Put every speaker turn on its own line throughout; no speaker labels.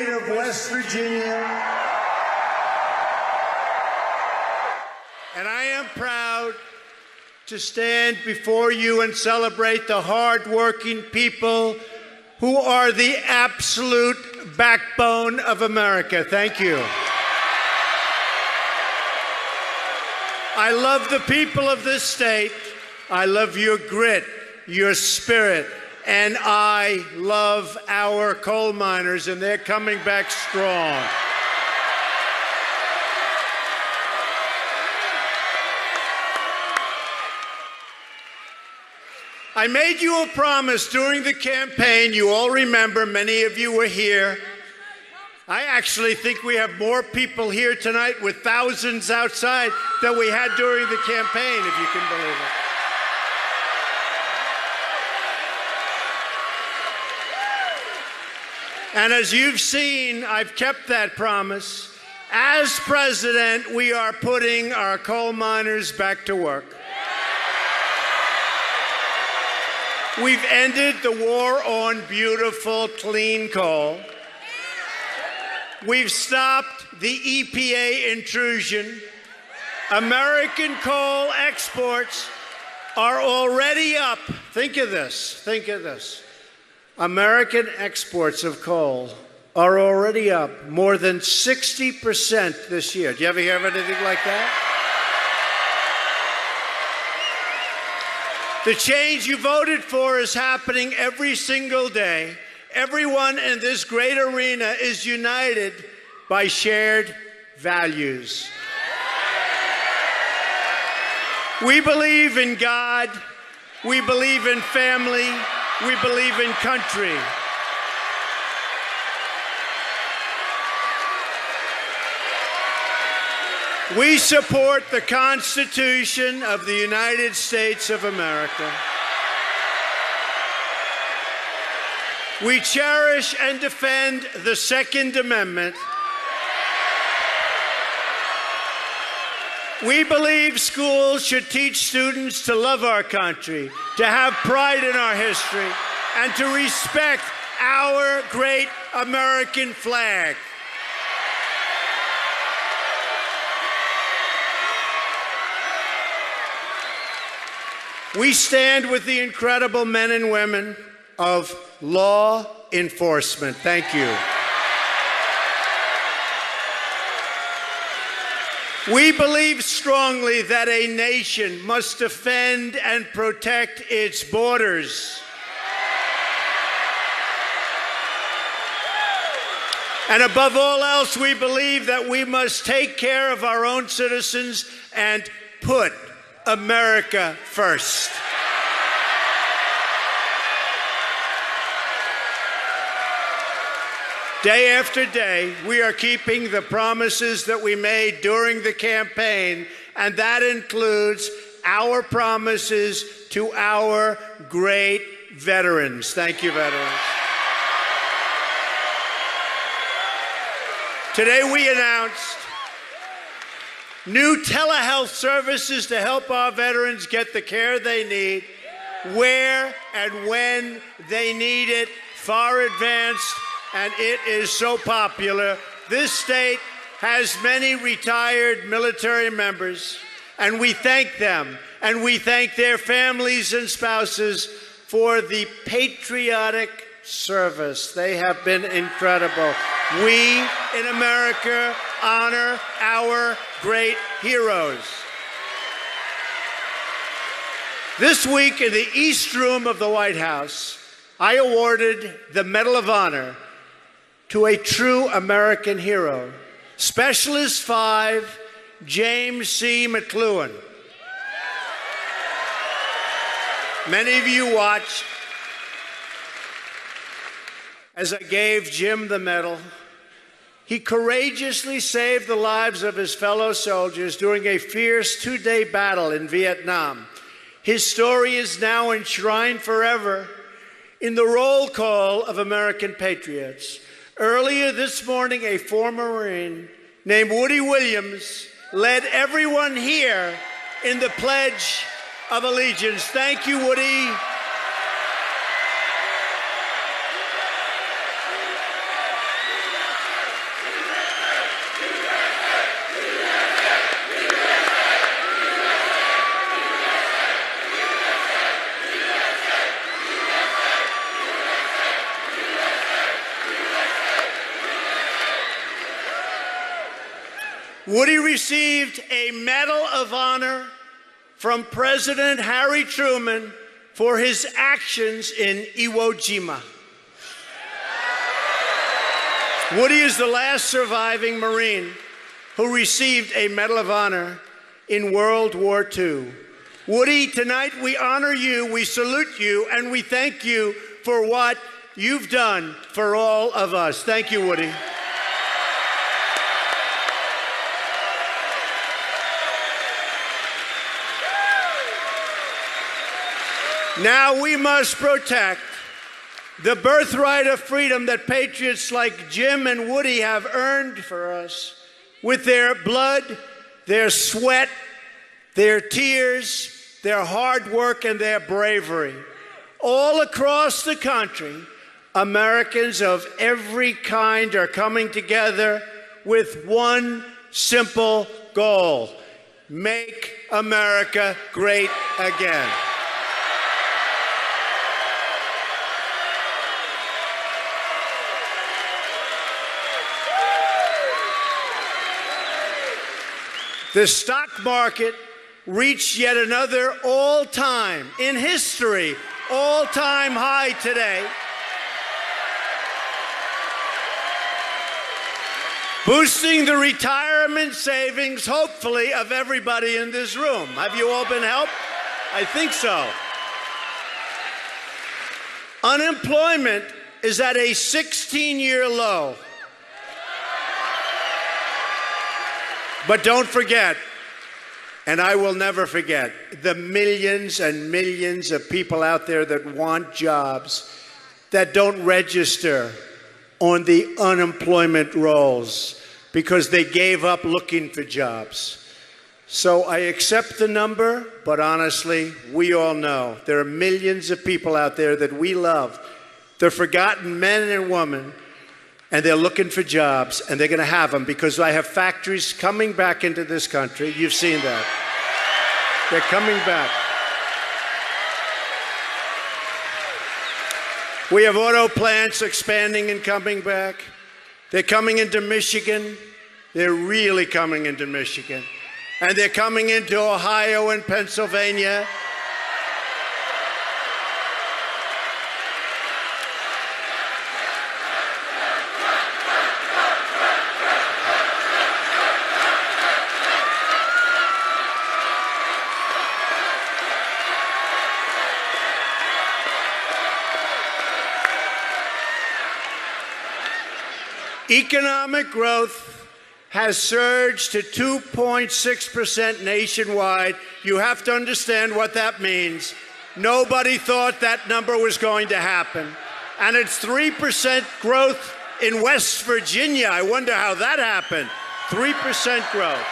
state of West Virginia. And I am proud to stand before you and celebrate the hardworking people who are the absolute backbone of America. Thank you. I love the people of this state. I love your grit, your spirit, and I love our coal miners, and they're coming back strong. I made you a promise during the campaign. You all remember, many of you were here. I actually think we have more people here tonight with thousands outside than we had during the campaign, if you can believe it. And as you've seen, I've kept that promise. As president, we are putting our coal miners back to work. We've ended the war on beautiful, clean coal. We've stopped the EPA intrusion. American coal exports are already up. Think of this. Think of this. American exports of coal are already up more than 60% this year. Do you ever hear of anything like that? The change you voted for is happening every single day. Everyone in this great arena is united by shared values. We believe in God. We believe in family. We believe in country. We support the Constitution of the United States of America. We cherish and defend the Second Amendment. We believe schools should teach students to love our country, to have pride in our history, and to respect our great American flag. We stand with the incredible men and women of law enforcement. Thank you. We believe strongly that a nation must defend and protect its borders. And above all else, we believe that we must take care of our own citizens and put America first. Day after day, we are keeping the promises that we made during the campaign, and that includes our promises to our great veterans. Thank you, veterans. Today we announced new telehealth services to help our veterans get the care they need, where and when they need it, far advanced, and it is so popular. This state has many retired military members, and we thank them, and we thank their families and spouses for the patriotic service. They have been incredible. We in America honor our great heroes. This week in the East Room of the White House, I awarded the Medal of Honor to a true American hero, Specialist 5, James C. McLuhan. Many of you watched as I gave Jim the medal. He courageously saved the lives of his fellow soldiers during a fierce two-day battle in Vietnam. His story is now enshrined forever in the roll call of American patriots. Earlier this morning, a former Marine named Woody Williams led everyone here in the Pledge of Allegiance. Thank you, Woody. Woody received a Medal of Honor from President Harry Truman for his actions in Iwo Jima. Woody is the last surviving Marine who received a Medal of Honor in World War II. Woody, tonight we honor you, we salute you, and we thank you for what you've done for all of us. Thank you, Woody. Now we must protect the birthright of freedom that patriots like Jim and Woody have earned for us with their blood, their sweat, their tears, their hard work, and their bravery. All across the country, Americans of every kind are coming together with one simple goal: make America great again. The stock market reached yet another all-time, in history, all-time high today, boosting the retirement savings, hopefully, of everybody in this room. Have you all been helped? I think so. Unemployment is at a 16-year low. But don't forget, and I will never forget, the millions and millions of people out there that want jobs that don't register on the unemployment rolls because they gave up looking for jobs. So I accept the number, but honestly, we all know there are millions of people out there that we love. They're forgotten men and women, and they're looking for jobs, and they're going to have them because I have factories coming back into this country. You've seen that. They're coming back. We have auto plants expanding and coming back. They're coming into Michigan. They're really coming into Michigan. And they're coming into Ohio and Pennsylvania. Economic growth has surged to 2.6% nationwide. You have to understand what that means. Nobody thought that number was going to happen. And it's 3% growth in West Virginia. I wonder how that happened. 3% growth.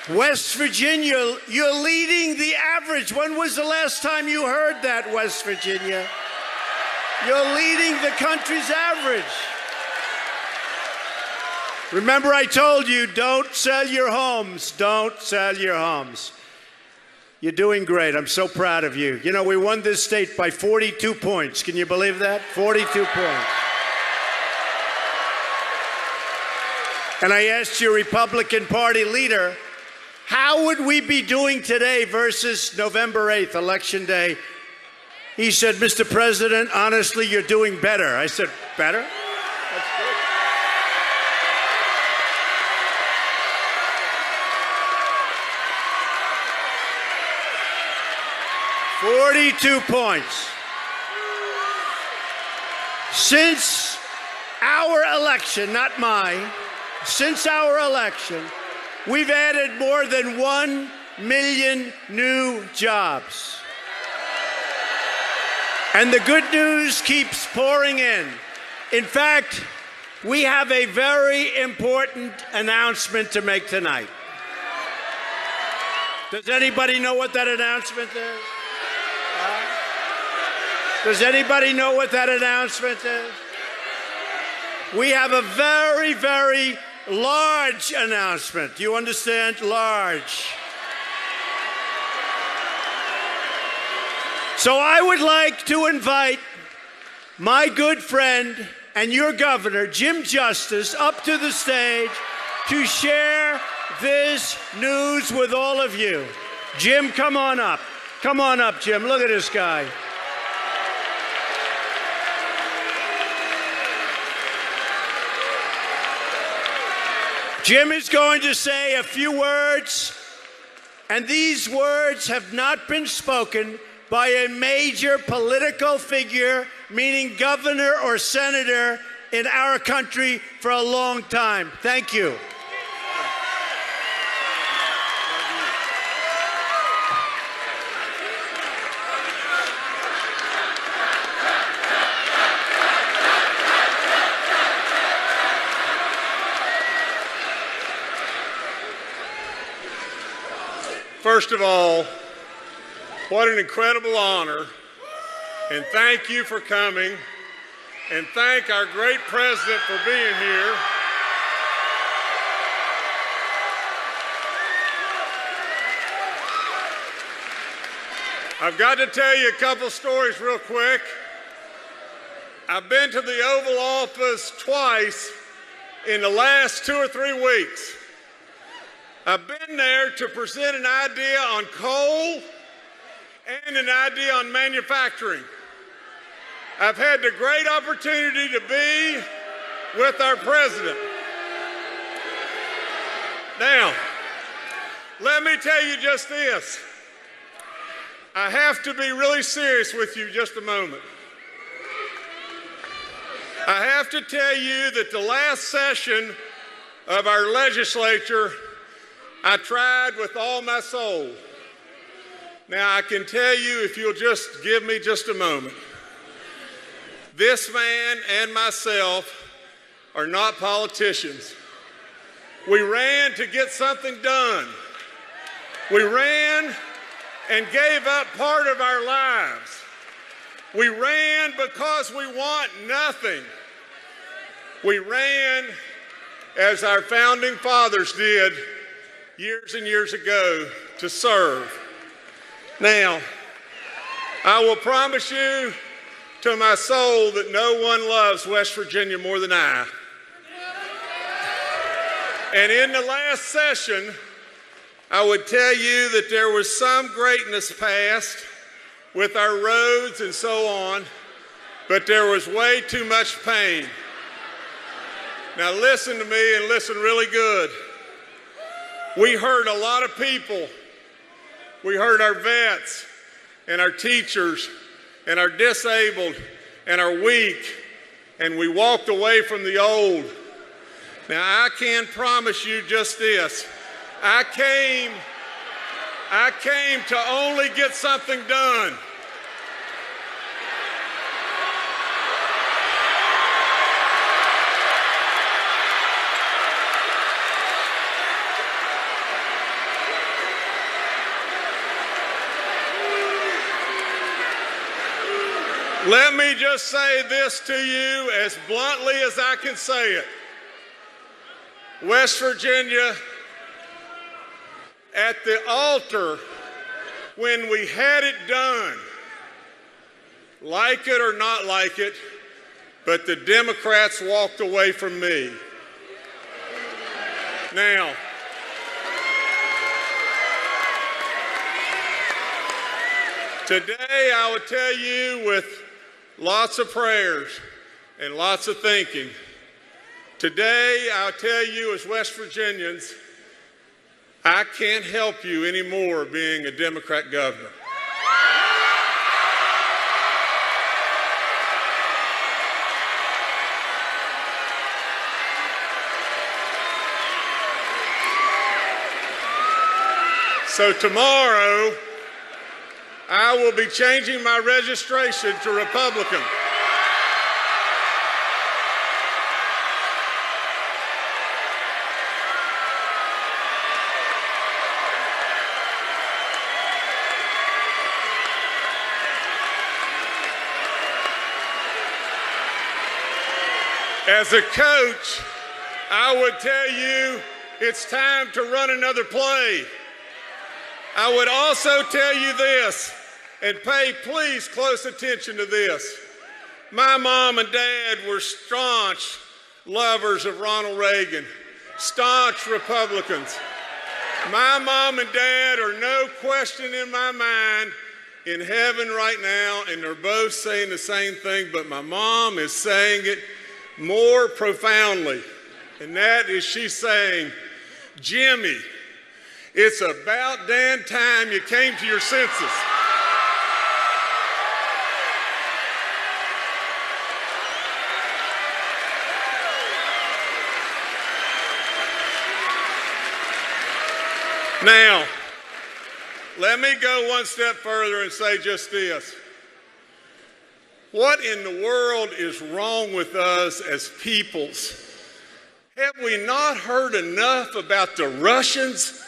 West Virginia, you're leading the average. When was the last time you heard that, West Virginia? You're leading the country's average. Remember, I told you, don't sell your homes. Don't sell your homes. You're doing great. I'm so proud of you. You know, we won this state by 42 points. Can you believe that? 42 points. And I asked your Republican Party leader, how would we be doing today versus November 8th, Election Day? He said, Mr. President, honestly, you're doing better. I said, better? That's good. 42 points. Since our election, not mine, since our election, we've added more than 1 million new jobs. And the good news keeps pouring in. In fact, we have a very important announcement to make tonight. Does anybody know what that announcement is? Does anybody know what that announcement is? We have a very, very large announcement. Do you understand? Large. So I would like to invite my good friend and your governor, Jim Justice, up to the stage to share this news with all of you. Jim, come on up. Come on up, Jim. Look at this guy. Jim is going to say a few words, and these words have not been spoken by a major political figure, meaning governor or senator, in our country for a long time. Thank you.
First of all, what an incredible honor, and thank you for coming, and thank our great president for being here. I've got to tell you a couple stories real quick. I've been to the Oval Office twice in the last 2 or 3 weeks. I've been there to present an idea on coal and an idea on manufacturing. I've had the great opportunity to be with our president. Now, let me tell you just this. I have to be really serious with you just a moment. I have to tell you that the last session of our legislature, I tried with all my soul. Now, I can tell you, if you'll just give me just a moment, this man and myself are not politicians. We ran to get something done. We ran and gave up part of our lives. We ran because we want nothing. We ran as our founding fathers did years and years ago, to serve. Now, I will promise you to my soul that no one loves West Virginia more than I. And in the last session, I would tell you that there was some greatness past with our roads and so on, but there was way too much pain. Now listen to me, and listen really good. We hurt a lot of people. We hurt our vets and our teachers and our disabled and our weak, and we walked away from the old. Now I can promise you just this. I came to only get something done. Let me just say this to you as bluntly as I can say it. West Virginia, at the altar, when we had it done, like it or not like it, but the Democrats walked away from me. Now, today I would tell you with lots of prayers and lots of thinking. Today, I'll tell you as West Virginians, I can't help you anymore being a Democrat governor. So tomorrow, I will be changing my registration to Republican. As a coach, I would tell you it's time to run another play. I would also tell you this, and pay please close attention to this. My mom and dad were staunch lovers of Ronald Reagan, staunch Republicans. My mom and dad are no question in my mind in heaven right now, and they're both saying the same thing, but my mom is saying it more profoundly. And that is, she's saying, Jimmy, it's about damn time you came to your senses. Now, let me go one step further and say just this. What in the world is wrong with us as peoples? Have we not heard enough about the Russians?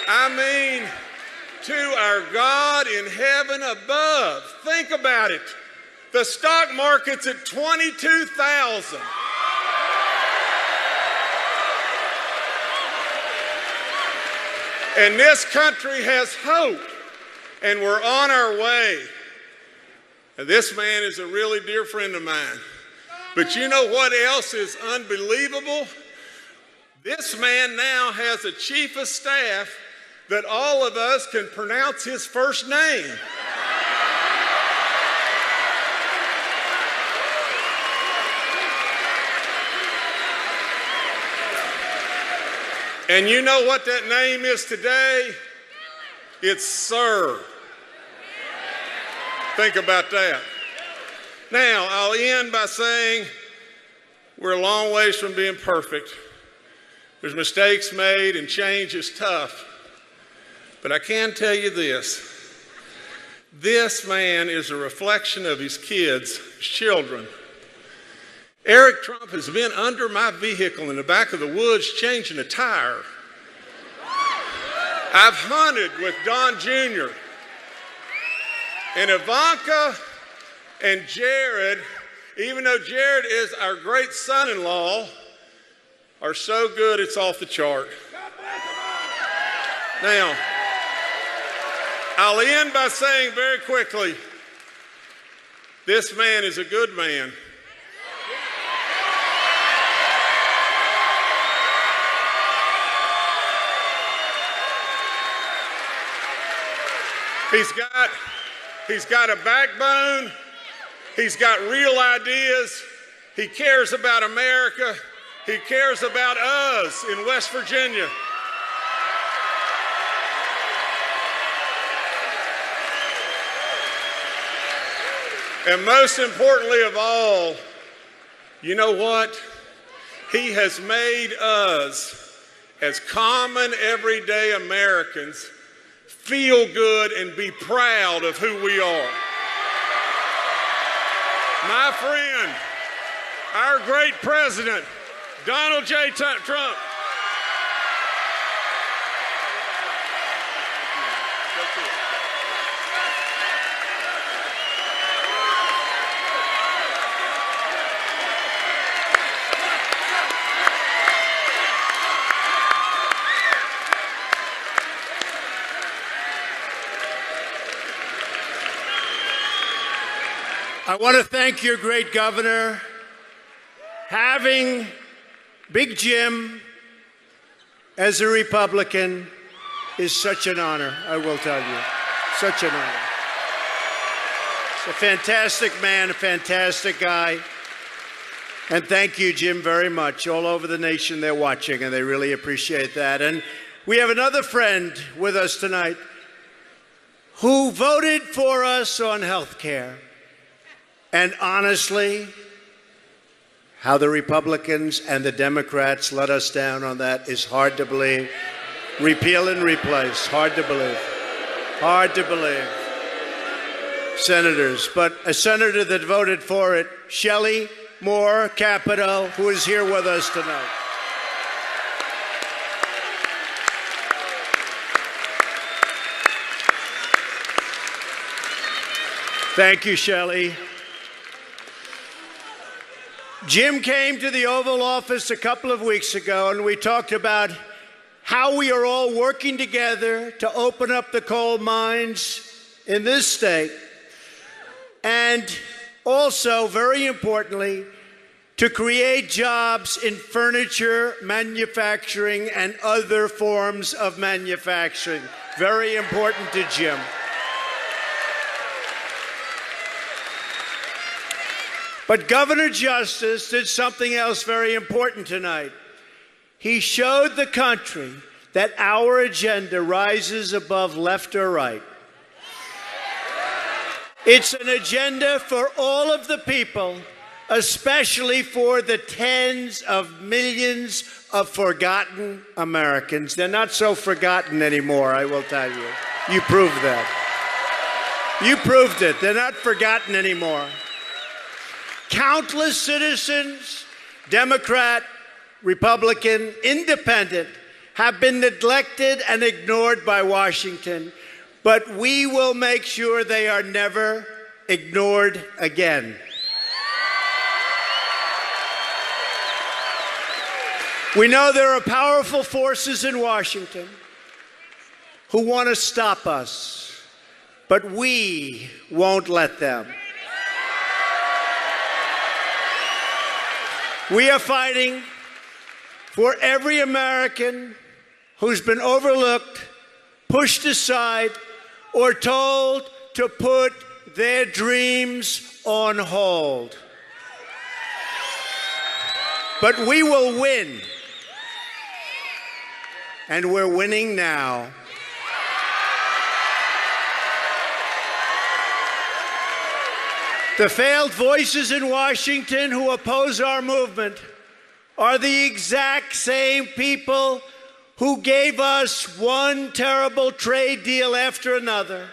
I mean, to our God in heaven above. Think about it. The stock market's at 22,000. And this country has hope, and we're on our way. And this man is a really dear friend of mine. But you know what else is unbelievable? This man now has a chief of staff that all of us can pronounce his first name. And you know what that name is today? It's Sir. Think about that. Now, I'll end by saying we're a long ways from being perfect. There's mistakes made and change is tough. But I can tell you this. This man is a reflection of his kids, his children. Eric Trump has been under my vehicle in the back of the woods changing a tire. I've hunted with Don Jr. And Ivanka and Jared, even though Jared is our great son-in-law, are so good it's off the chart. Now, I'll end by saying very quickly, this man is a good man. He's got a backbone. He's got real ideas. He cares about America. He cares about us in West Virginia. And most importantly of all, you know what? He has made us, as common everyday Americans, feel good and be proud of who we are. My friend, our great president, Donald J. Trump.
I want to thank your great governor. Having Big Jim as a Republican is such an honor, I will tell you. Such an honor. He's a fantastic man, a fantastic guy. And thank you, Jim, very much. All over the nation, they're watching, and they really appreciate that. And we have another friend with us tonight who voted for us on health care. And honestly, how the Republicans and the Democrats let us down on that is hard to believe. Repeal and replace, hard to believe. Hard to believe. Senators, but a senator that voted for it, Shelley Moore Capito, who is here with us tonight. Thank you, Shelley. Jim came to the Oval Office a couple of weeks ago, and we talked about how we are all working together to open up the coal mines in this state, and also, very importantly, to create jobs in furniture manufacturing and other forms of manufacturing. Very important to Jim. But Governor Justice did something else very important tonight. He showed the country that our agenda rises above left or right. It's an agenda for all of the people, especially for the tens of millions of forgotten Americans. They're not so forgotten anymore, I will tell you. You proved that. You proved it. They're not forgotten anymore. Countless citizens, Democrat, Republican, Independent, have been neglected and ignored by Washington, but we will make sure they are never ignored again. We know there are powerful forces in Washington who want to stop us, but we won't let them. We are fighting for every American who's been overlooked, pushed aside, or told to put their dreams on hold. But we will win. And we're winning now. The failed voices in Washington who oppose our movement are the exact same people who gave us one terrible trade deal after another,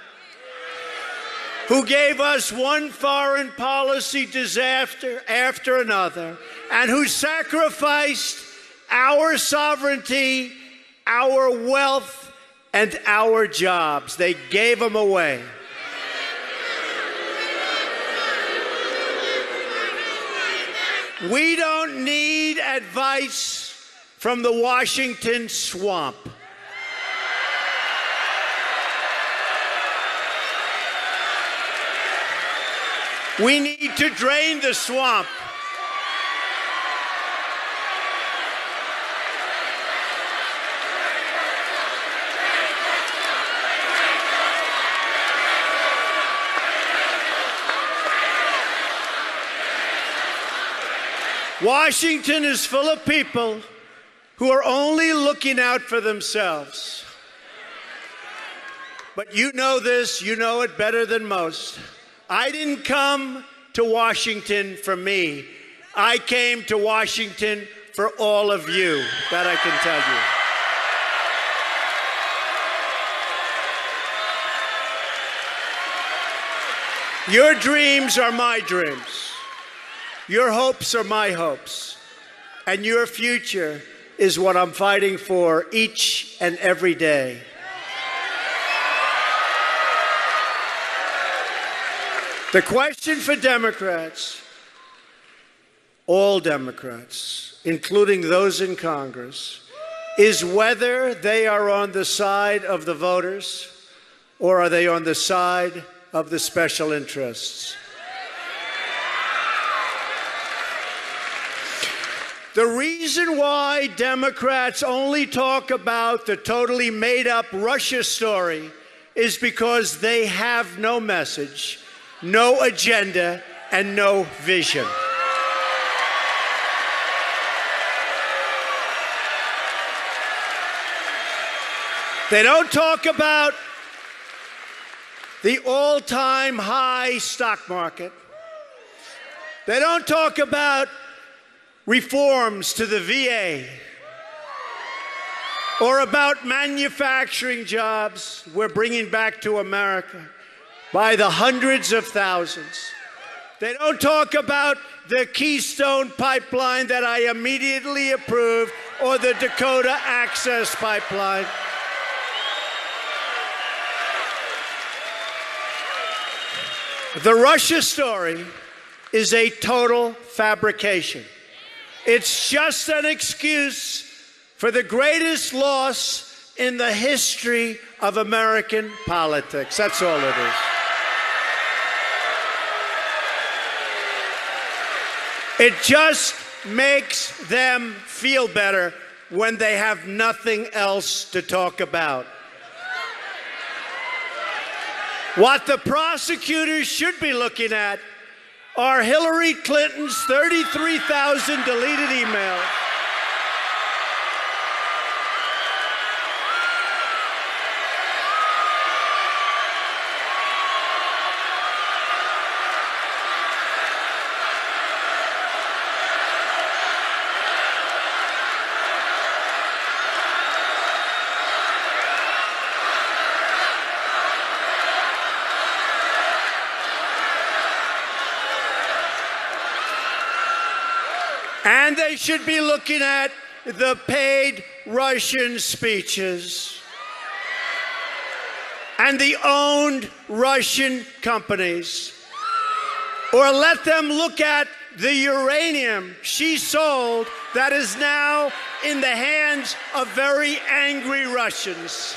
who gave us one foreign policy disaster after another, and who sacrificed our sovereignty, our wealth, and our jobs. They gave them away. We don't need advice from the Washington swamp. We need to drain the swamp. Washington is full of people who are only looking out for themselves. But you know this, you know it better than most. I didn't come to Washington for me. I came to Washington for all of you. That I can tell you. Your dreams are my dreams. Your hopes are my hopes, and your future is what I'm fighting for each and every day. The question for Democrats, all Democrats, including those in Congress, is whether they are on the side of the voters or are they on the side of the special interests. The reason why Democrats only talk about the totally made-up Russia story is because they have no message, no agenda, and no vision. They don't talk about the all-time high stock market. They don't talk about reforms to the VA, or about manufacturing jobs we're bringing back to America by the hundreds of thousands. They don't talk about the Keystone Pipeline that I immediately approved, or the Dakota Access Pipeline. The Russia story is a total fabrication. It's just an excuse for the greatest loss in the history of American politics. That's all it is. It just makes them feel better when they have nothing else to talk about. What the prosecutors should be looking at are Hillary Clinton's 33,000 deleted emails, and they should be looking at the paid Russian speeches and the owned Russian companies. Or let them look at the uranium she sold that is now in the hands of very angry Russians.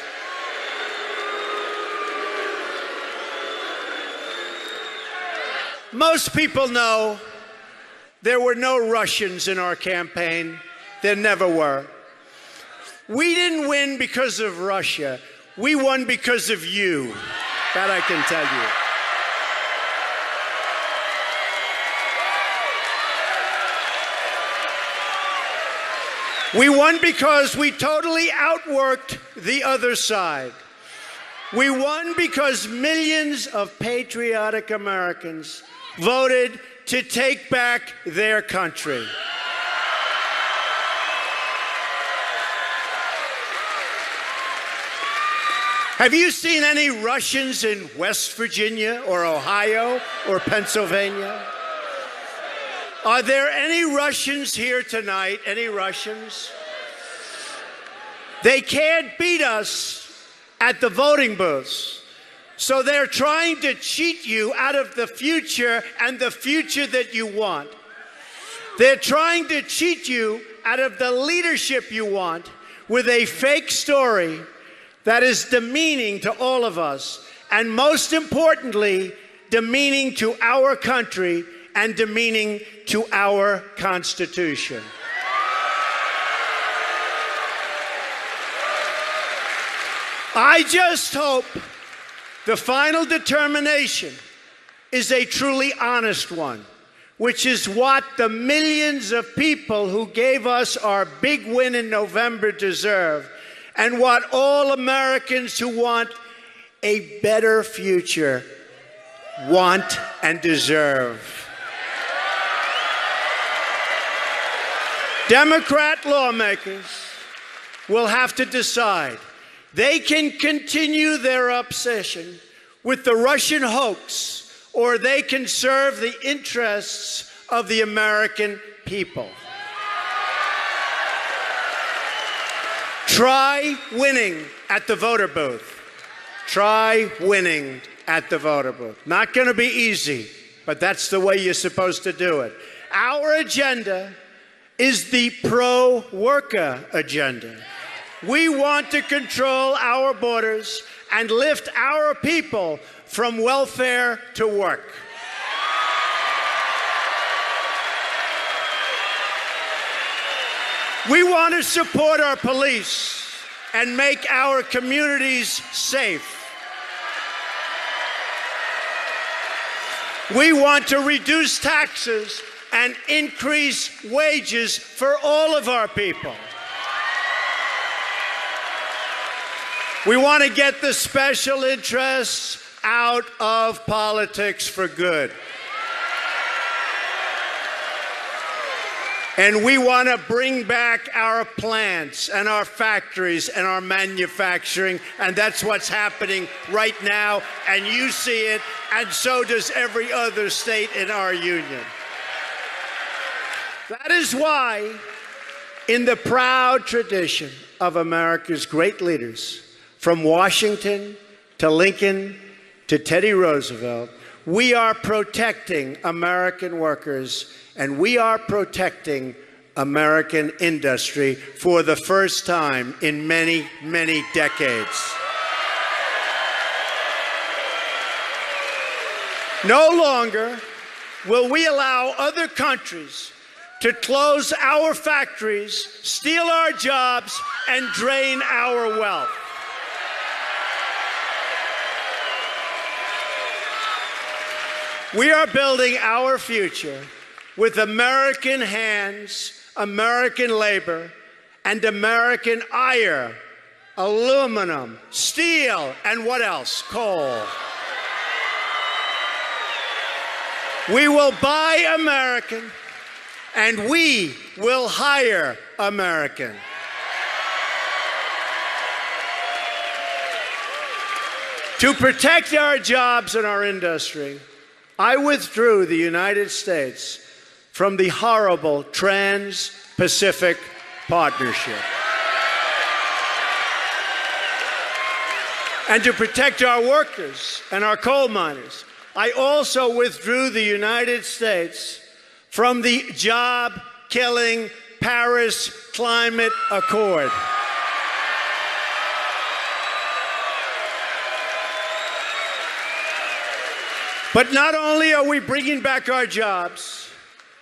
Most people know there were no Russians in our campaign. There never were. We didn't win because of Russia. We won because of you. That I can tell you. We won because we totally outworked the other side. We won because millions of patriotic Americans voted to take back their country. Have you seen any Russians in West Virginia or Ohio or Pennsylvania? Are there any Russians here tonight? Any Russians? They can't beat us at the voting booths. So they're trying to cheat you out of the future and the future that you want. They're trying to cheat you out of the leadership you want with a fake story that is demeaning to all of us, and most importantly, demeaning to our country and demeaning to our Constitution. I just hope the final determination is a truly honest one, which is what the millions of people who gave us our big win in November deserve, and what all Americans who want a better future want and deserve. Democrat lawmakers will have to decide. They can continue their obsession with the Russian hoax, or they can serve the interests of the American people. Try winning at the voter booth. Try winning at the voter booth. Not going to be easy, but that's the way you're supposed to do it. Our agenda is the pro-worker agenda. We want to control our borders and lift our people from welfare to work. We want to support our police and make our communities safe. We want to reduce taxes and increase wages for all of our people. We want to get the special interests out of politics for good. And we want to bring back our plants and our factories and our manufacturing, and that's what's happening right now, and you see it, and so does every other state in our union. That is why, in the proud tradition of America's great leaders, from Washington to Lincoln to Teddy Roosevelt, we are protecting American workers, and we are protecting American industry for the first time in many, many decades. No longer will we allow other countries to close our factories, steal our jobs, and drain our wealth. We are building our future with American hands, American labor, and American iron, aluminum, steel, and what else? Coal. We will buy American, and we will hire American. To protect our jobs and our industry, I withdrew the United States from the horrible Trans-Pacific Partnership. And to protect our workers and our coal miners, I also withdrew the United States from the job-killing Paris Climate Accord. But not only are we bringing back our jobs,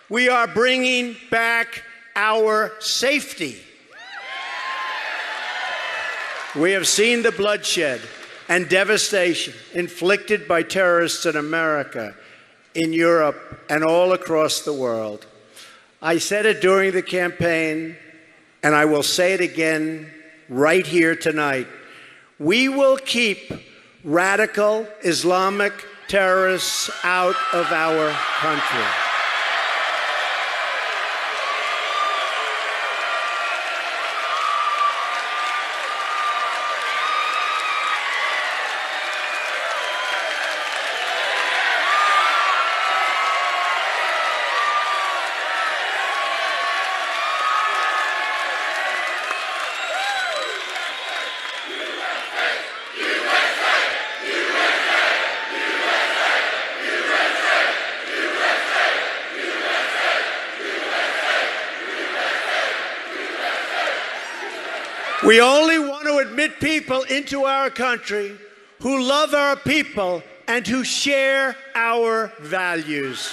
we are bringing back our safety. We have seen the bloodshed and devastation inflicted by terrorists in America, in Europe, and all across the world. I said it during the campaign, and I will say it again right here tonight. We will keep radical Islamic terrorists out of our country. We only want to admit people into our country who love our people and who share our values.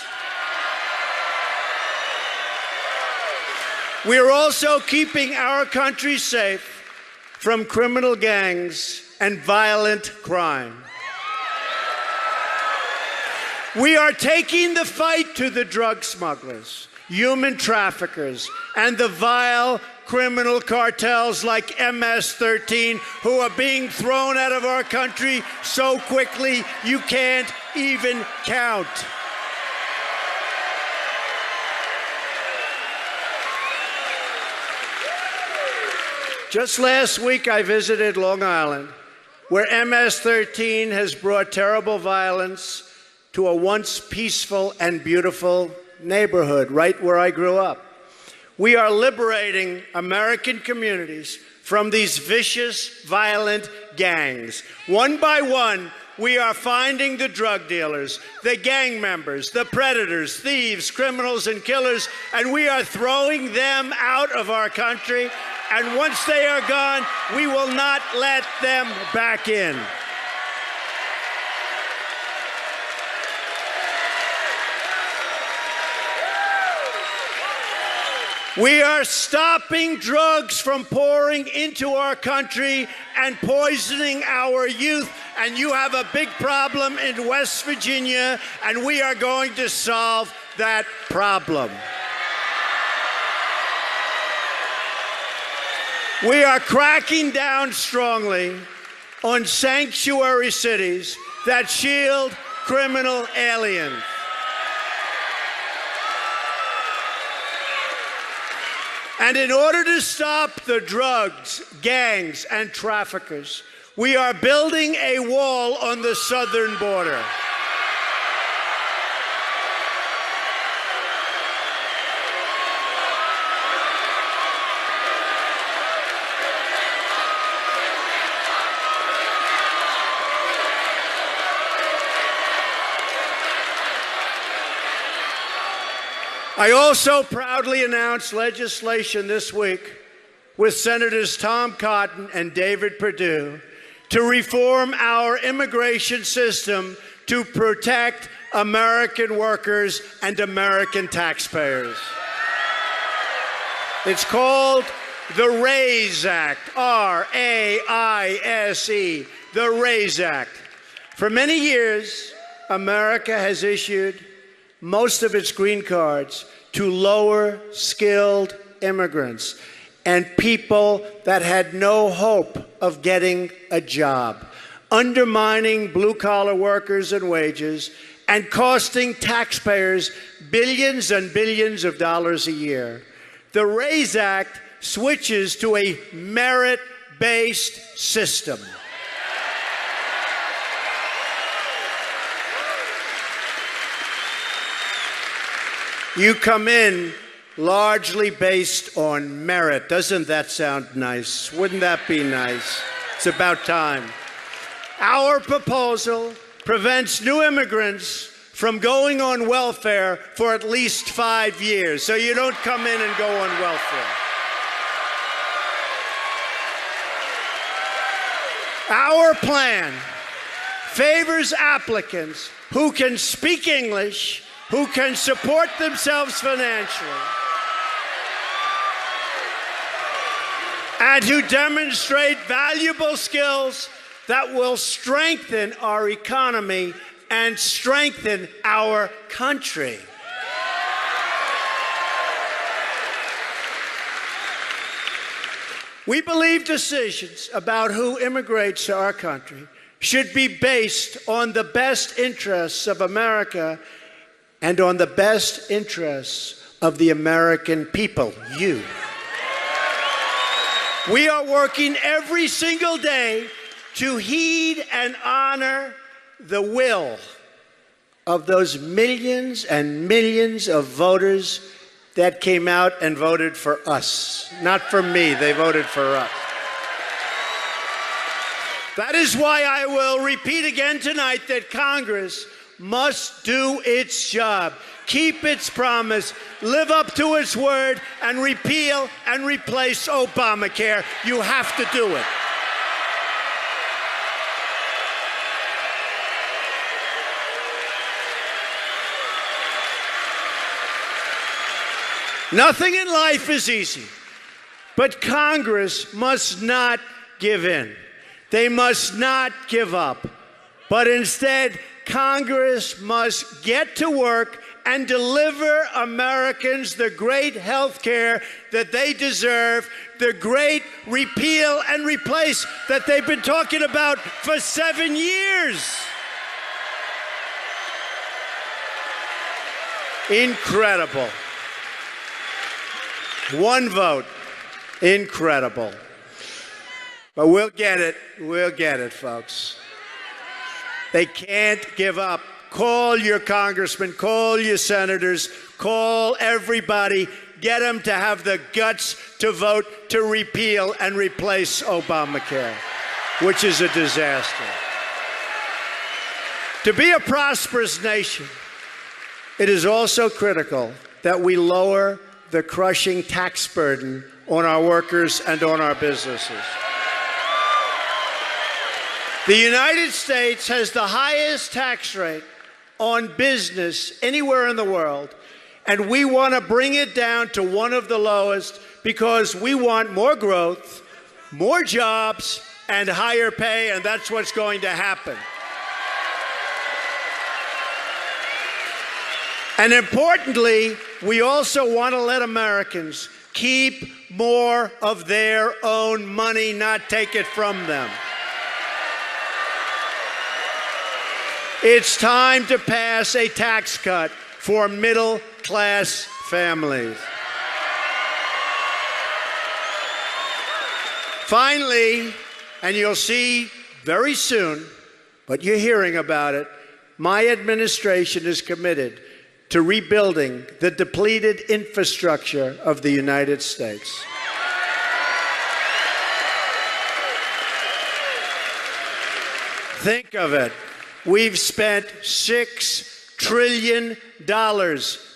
We are also keeping our country safe from criminal gangs and violent crime. We are taking the fight to the drug smugglers, human traffickers, and the vile criminal cartels like MS-13 who are being thrown out of our country so quickly you can't even count. Just last week I visited Long Island, where MS-13 has brought terrible violence to a once peaceful and beautiful neighborhood right where I grew up. We are liberating American communities from these vicious, violent gangs. One by one, we are finding the drug dealers, the gang members, the predators, thieves, criminals, and killers, and we are throwing them out of our country. And once they are gone, we will not let them back in. We are stopping drugs from pouring into our country and poisoning our youth. And you have a big problem in West Virginia, and we are going to solve that problem. We are cracking down strongly on sanctuary cities that shield criminal aliens. And in order to stop the drugs, gangs, and traffickers, we are building a wall on the southern border. I also proudly announced legislation this week with Senators Tom Cotton and David Perdue to reform our immigration system to protect American workers and American taxpayers. It's called the RAISE Act, R-A-I-S-E, the RAISE Act. For many years, America has issued most of its green cards to lower skilled immigrants and people that had no hope of getting a job, undermining blue-collar workers and wages and costing taxpayers billions and billions of dollars a year. The RAISE Act switches to a merit-based system. You come in largely based on merit. Doesn't that sound nice? Wouldn't that be nice? It's about time. Our proposal prevents new immigrants from going on welfare for at least 5 years, so you don't come in and go on welfare. Our plan favors applicants who can speak English, who can support themselves financially, and who demonstrate valuable skills that will strengthen our economy and strengthen our country. We believe decisions about who immigrates to our country should be based on the best interests of America and on the best interests of the American people, you. We are working every single day to heed and honor the will of those millions and millions of voters that came out and voted for us. Not for me, they voted for us. That is why I will repeat again tonight that Congress must do its job, keep its promise, live up to its word, and repeal and replace Obamacare. You have to do it. Nothing in life is easy, but Congress must not give in. They must not give up, but instead, Congress must get to work and deliver Americans the great health care that they deserve, the great repeal and replace that they've been talking about for 7 years. Incredible. One vote. Incredible. But we'll get it. We'll get it, folks. They can't give up. Call your congressmen, call your senators, call everybody. Get them to have the guts to vote to repeal and replace Obamacare, which is a disaster. To be a prosperous nation, it is also critical that we lower the crushing tax burden on our workers and on our businesses. The United States has the highest tax rate on business anywhere in the world, and we want to bring it down to one of the lowest because we want more growth, more jobs, and higher pay, and that's what's going to happen. And importantly, we also want to let Americans keep more of their own money, not take it from them. It's time to pass a tax cut for middle-class families. Finally, and you'll see very soon, but you're hearing about it, my administration is committed to rebuilding the depleted infrastructure of the United States. Think of it. We've spent $6 trillion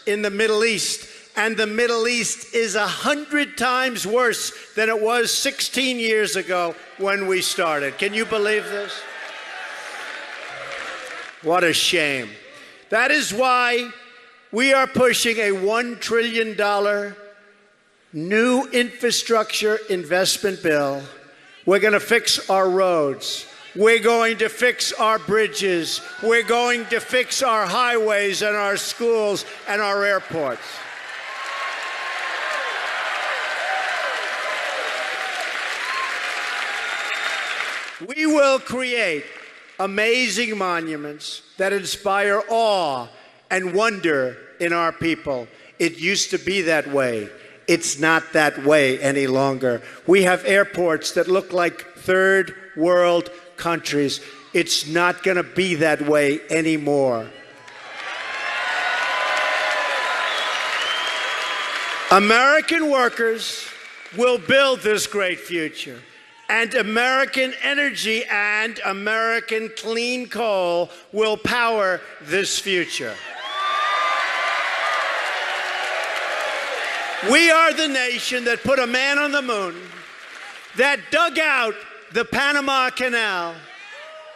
in the Middle East and the Middle East is 100 times worse than it was 16 years ago when we started. Can you believe this? What a shame. That is why we are pushing a $1 trillion new infrastructure investment bill. We're going to fix our roads. We're going to fix our bridges. We're going to fix our highways and our schools and our airports. We will create amazing monuments that inspire awe and wonder in our people. It used to be that way. It's not that way any longer. We have airports that look like third world countries. It's not going to be that way anymore. American workers will build this great future. And American energy and American clean coal will power this future. We are the nation that put a man on the moon, that dug out the Panama Canal,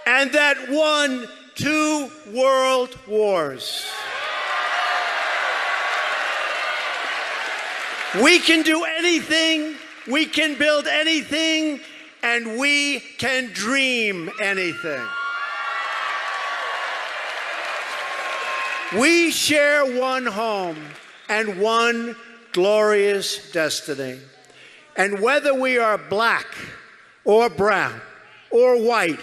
and that won 2 world wars. We can do anything, we can build anything, and we can dream anything. We share one home and one glorious destiny. And whether we are black or brown or white,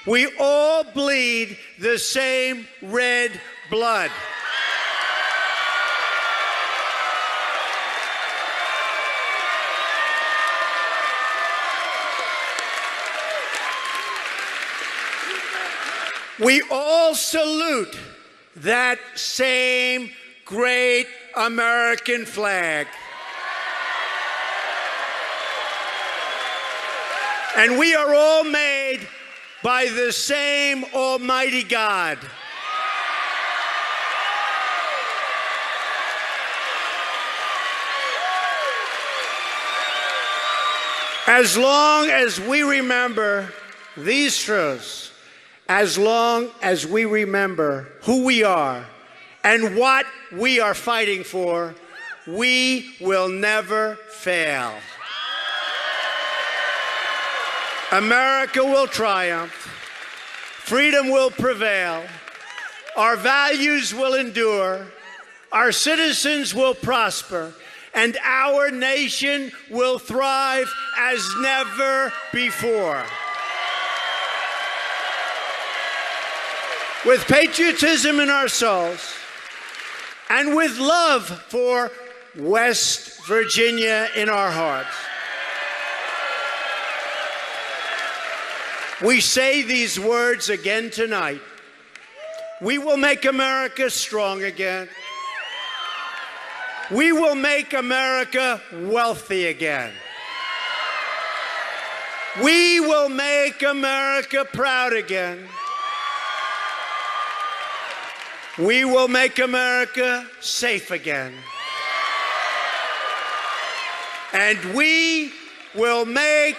we all bleed the same red blood. We all salute that same great American flag. And we are all made by the same Almighty God. As long as we remember these truths, as long as we remember who we are and what we are fighting for, we will never fail. America will triumph. Freedom will prevail. Our values will endure. Our citizens will prosper. And our nation will thrive as never before. With patriotism in our souls and with love for West Virginia in our hearts, we say these words again tonight. We will make America strong again. We will make America wealthy again. We will make America proud again. We will make America safe again. And we will make